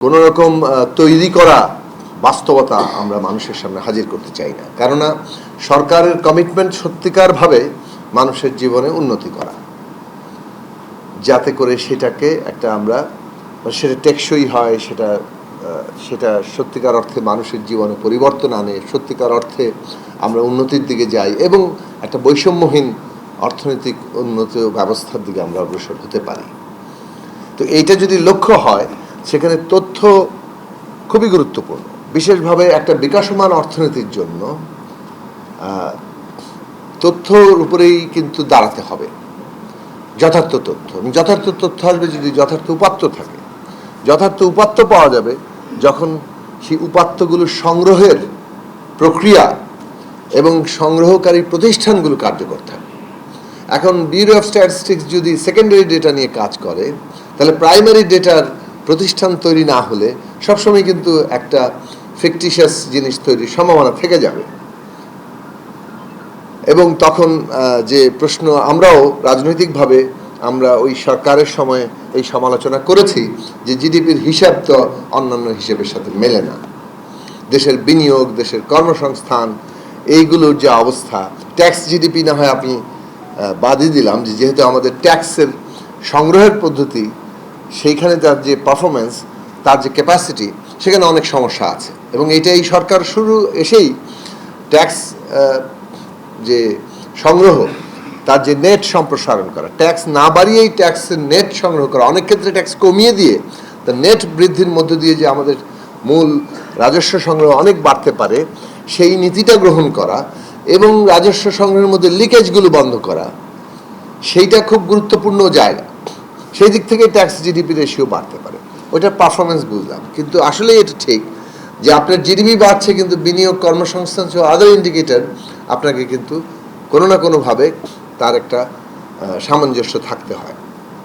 কোনো রকম তৈরি করা বাস্তবতা আমরা মানুষের সামনে হাজির করতে চাই না। কেননা সরকারের কমিটমেন্ট সত্যিকারভাবে মানুষের জীবনে উন্নতি করা, যাতে করে সেটাকে একটা আমরা সেটা টেকসই হয়, সেটা সত্যিকার অর্থে মানুষের জীবনে পরিবর্তন আনে, সত্যিকার অর্থে আমরা উন্নতির দিকে যাই এবং একটা বৈষম্যহীন অর্থনৈতিক উন্নত ব্যবস্থার দিকে আমরা অগ্রসর হতে পারি। তো এইটা যদি লক্ষ্য হয়, সেখানে তথ্য খুবই গুরুত্বপূর্ণ। বিশেষভাবে একটা বিকাশমান অর্থনীতির জন্য তথ্যর উপরেই কিন্তু দাঁড়াতে হবে। যথার্থ তথ্য আসবে যদি যথার্থ উপাত্ত থাকে। যথার্থ উপাত্ত পাওয়া যাবে যখন সেই উপাত্তগুলো সংগ্রহের প্রক্রিয়া এবং সংগ্রহকারী প্রতিষ্ঠানগুলো কার্যকর থাকে। এখন ব্যুরো অফ স্ট্যাটিস্টিক্স যদি সেকেন্ডারি ডেটা নিয়ে কাজ করে, তাহলে প্রাইমারি ডেটার প্রতিষ্ঠান তৈরি না হলে সবসময় কিন্তু একটা ফিকটিশিয়াস জিনিস তৈরির সম্ভাবনা থেকে যাবে। এবং তখন যে প্রশ্ন, আমরাও রাজনৈতিকভাবে আমরা ওই সরকারের সময় এই সমালোচনা করেছি যে জিডিপির হিসাব তো অন্যান্য হিসেবের সাথে মেলে না। দেশের বিনিয়োগ, দেশের কর্মসংস্থান, এইগুলোর যে অবস্থা, ট্যাক্স জিডিপি না হয় আপনি বাদই দিলাম, যে যেহেতু আমাদের ট্যাক্সের সংগ্রহের পদ্ধতি, সেইখানে তার যে পারফরমেন্স, তার যে ক্যাপাসিটি, সেখানে অনেক সমস্যা আছে। এবং এটা এই সরকার শুরু এসেই ট্যাক্স যে সংগ্রহ, তার যে নেট সম্প্রসারণ করা, ট্যাক্স না বাড়িয়েই ট্যাক্সের নেট সংগ্রহ করা, অনেক ক্ষেত্রে ট্যাক্স কমিয়ে দিয়ে তার নেট বৃদ্ধির মধ্য দিয়ে যে আমাদের মূল রাজস্ব সংগ্রহ অনেক বাড়তে পারে, সেই নীতিটা গ্রহণ করা এবং রাজস্ব সংগ্রহের মধ্যে লিকেজগুলো বন্ধ করা, সেইটা খুব গুরুত্বপূর্ণ জায়গা। সেই দিক থেকে ট্যাক্স জিডিপি রেশিও বাড়তে পারে। ওইটার পারফরমেন্স বুঝলাম, কিন্তু আসলে এটা ঠিক যে আপনার জিডিপি বাড়ছে, কিন্তু বিনিয়োগ, কর্মসংস্থান সহ আদার ইন্ডিকেটর আপনাকে কিন্তু কোনো না কোনোভাবে তার একটা সামঞ্জস্য থাকতে হয়।